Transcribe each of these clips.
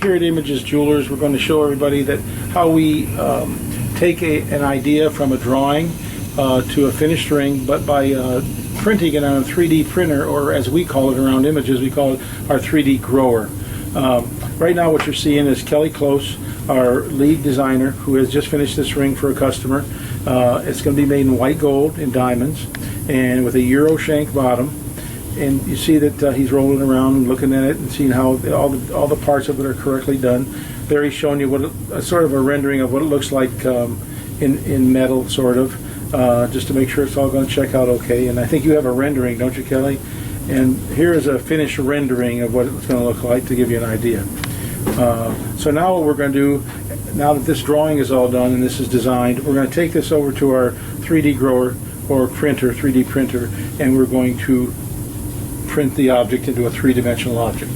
here at Images Jewelers, we're going to show everybody that how we take an idea from a drawing to a finished ring, but by printing it on a 3D printer, or as we call it around Images, we call it our 3D grower. Right now what you're seeing is Kelly Close, our lead designer, who has just finished this ring for a customer. It's going to be made in white gold and diamonds, and with a Euro shank bottom. And you see that he's rolling around and looking at it and seeing how all the parts of it are correctly done. There he's showing you what sort of a rendering of what it looks like in metal, sort of, just to make sure it's all going to check out okay. And I think you have a rendering, don't you, Kelly? And here is a finished rendering of what it's going to look like to give you an idea. So now what we're going to do, now that this drawing is all done and this is designed, we're going to take this over to our 3D grower or printer, 3D printer, and we're going to print the object into a three-dimensional object.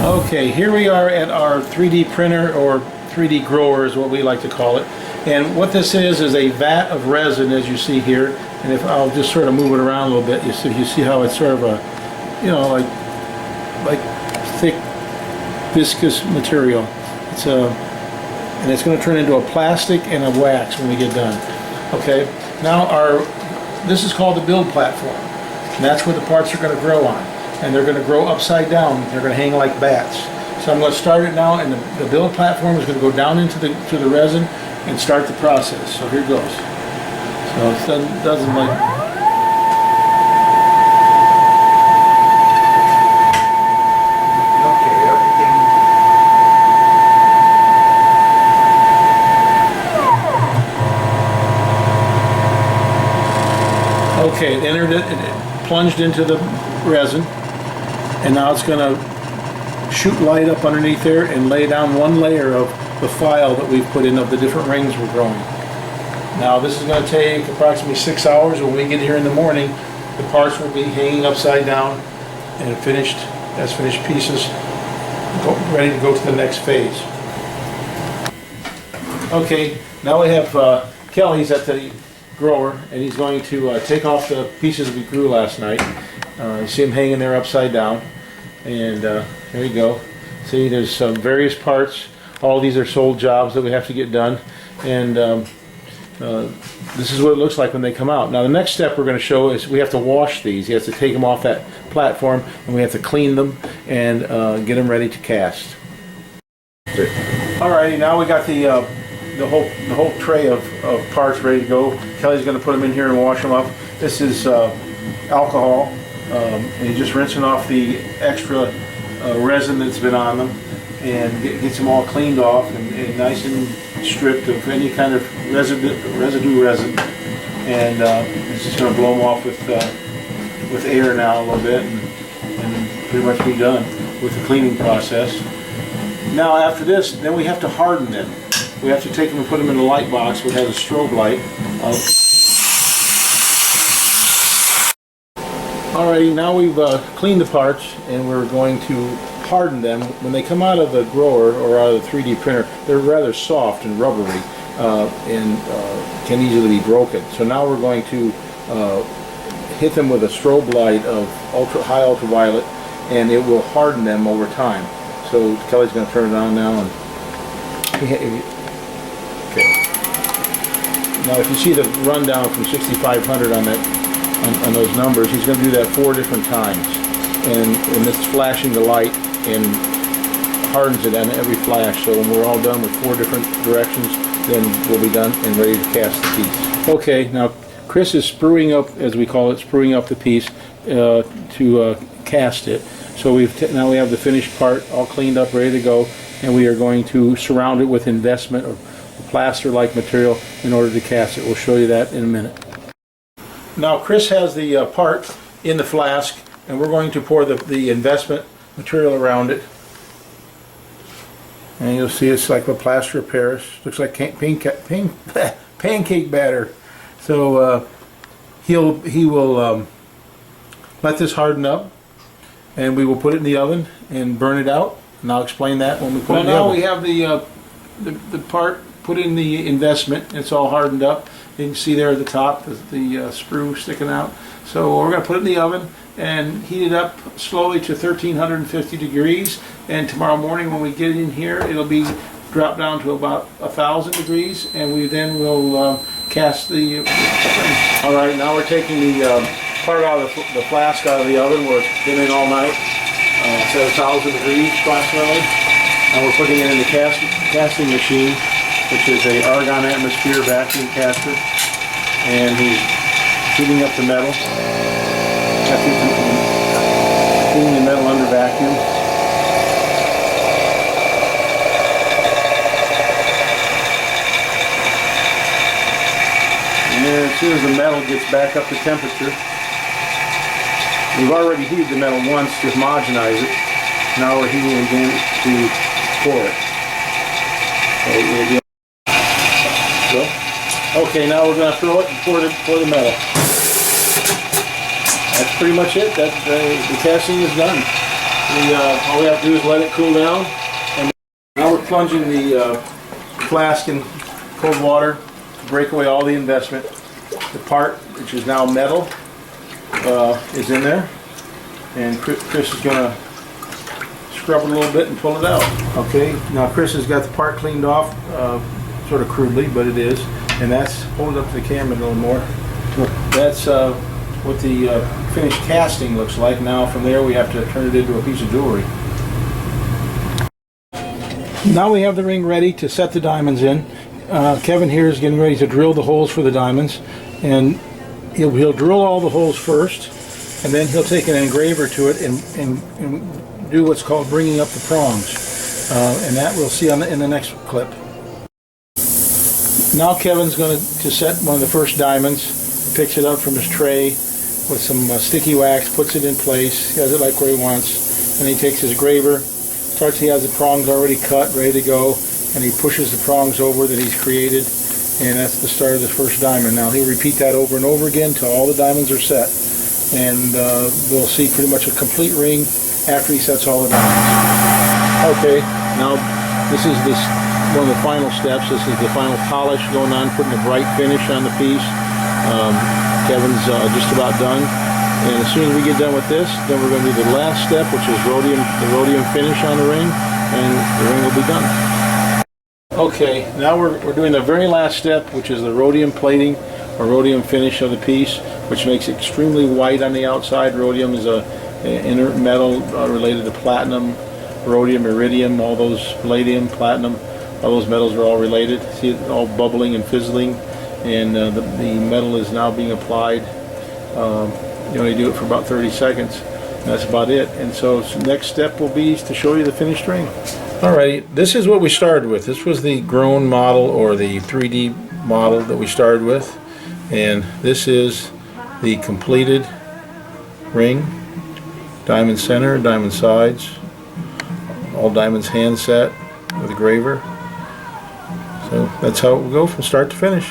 Okay, here we are at our 3D printer, or 3D grower is what we like to call it. And what this is a vat of resin, as you see here. And if I'll just sort of move it around a little bit, you see how it's sort of a, you know, like thick, viscous material. It's and it's going to turn into a plastic and a wax when we get done. Okay, now this is called the build platform. And that's where the parts are going to grow on. And they're going to grow upside down. They're going to hang like bats. So I'm going to start it now, and the build platform is going to go down into the resin and start the process. So here goes. So it doesn't like... Okay, it entered it, it plunged into the resin, and now it's going to shoot light up underneath there and lay down one layer of the file that we've put in of the different rings we're growing. Now this is going to take approximately 6 hours. When we get here in the morning, the parts will be hanging upside down and finished as finished pieces, ready to go to the next phase. Okay, now we have Kelly's at the grower, and he's going to take off the pieces we grew last night. You see him hanging there upside down, and there you go. See, there's some various parts. All these are sold jobs that we have to get done, and this is what it looks like when they come out. Now the next step we're going to show is we have to wash these. You have to take them off that platform, and we have to clean them and get them ready to cast. Alrighty, now we got the whole tray of parts ready to go. Kelly's going to put them in here and wash them up. This is alcohol, and you're just rinsing off the extra resin that's been on them, and gets them all cleaned off and nice and stripped of any kind of residue resin. And it's just going to blow them off with air now a little bit, and pretty much be done with the cleaning process. Now after this, then we have to harden them. We have to take them and put them in a light box which has a strobe light. Alrighty, now we've cleaned the parts, and we're going to harden them. When they come out of the grower or out of the 3D printer, they're rather soft and rubbery and can easily be broken. So now we're going to hit them with a strobe light of high ultraviolet, and it will harden them over time. So Kelly's going to turn it on now. And okay. Now if you see the rundown from 6500 on that, on those numbers, he's going to do that 4 different times, and it's flashing the light and hardens it on every flash. So when we're all done with 4 different directions, then we'll be done and ready to cast the piece. Okay, now Chris is spruing up, as we call it, spruing up the piece to cast it. So now we have the finished part all cleaned up, ready to go, and we are going to surround it with investment or plaster-like material in order to cast it. We'll show you that in a minute. Now Chris has the part in the flask, and we're going to pour the investment material around it. And you'll see it's like a plaster of Paris. Looks like pancake batter. So he will let this harden up, and we will put it in the oven and burn it out. And I'll explain that when we put it in the oven. Now we have the part put in the investment. It's all hardened up. You can see there at the top the sprue sticking out. So we're going to put it in the oven and heat it up slowly to 1350 degrees, and tomorrow morning when we get in here, it'll be dropped down to about 1,000 degrees, and we then will cast the ring. All right, now we're taking the part out of the flask out of the oven where it's been in all night. It's at 1,000 degrees approximately, and we're putting it in the casting machine, which is a argon atmosphere vacuum caster, and he's heating up the metal, heating the metal under vacuum. And then as soon as the metal gets back up to temperature, we've already heated the metal once to homogenize it. Now we're heating it again to pour it. So, okay, now we're going to throw it and pour the metal. That's pretty much it. The casting is done. All we have to do is let it cool down. And now we're plunging the flask in cold water to break away all the investment. The part, which is now metal, is in there. And Chris is going to scrub it a little bit and pull it out. Okay, now Chris has got the part cleaned off, sort of crudely, but it is. And that's, hold it up to the camera a little more. That's what the finished casting looks like. Now from there we have to turn it into a piece of jewelry. Now we have the ring ready to set the diamonds in. Kevin here is getting ready to drill the holes for the diamonds, and he'll drill all the holes first, and then he'll take an engraver to it and do what's called bringing up the prongs, and that we'll see in the next clip. Now Kevin's going to set one of the first diamonds. He picks it up from his tray with some sticky wax, puts it in place, he has it like where he wants, and he takes his graver, he has the prongs already cut, ready to go, and he pushes the prongs over that he's created, and that's the start of the first diamond. Now he'll repeat that over and over again till all the diamonds are set, and we'll see pretty much a complete ring after he sets all the diamonds. Okay, now this is one of the final steps. This is the final polish going on, putting a bright finish on the piece. Kevin's just about done, and as soon as we get done with this, then we're going to do the last step, which is the rhodium finish on the ring, and the ring will be done. Okay, now we're doing the very last step, which is the rhodium plating or rhodium finish of the piece, which makes it extremely white on the outside. Rhodium is an inert metal related to platinum, rhodium, iridium, all those, palladium, platinum, all those metals are all related. See it all bubbling and fizzling, and the metal is now being applied. You only do it for about 30 seconds. That's about it. And so the next step will be to show you the finished ring. Alrighty, this is what we started with. This was the grown model, or the 3D model that we started with, and this is the completed ring. Diamond center, diamond sides, all diamonds hand set with a graver. So that's how it will go from start to finish.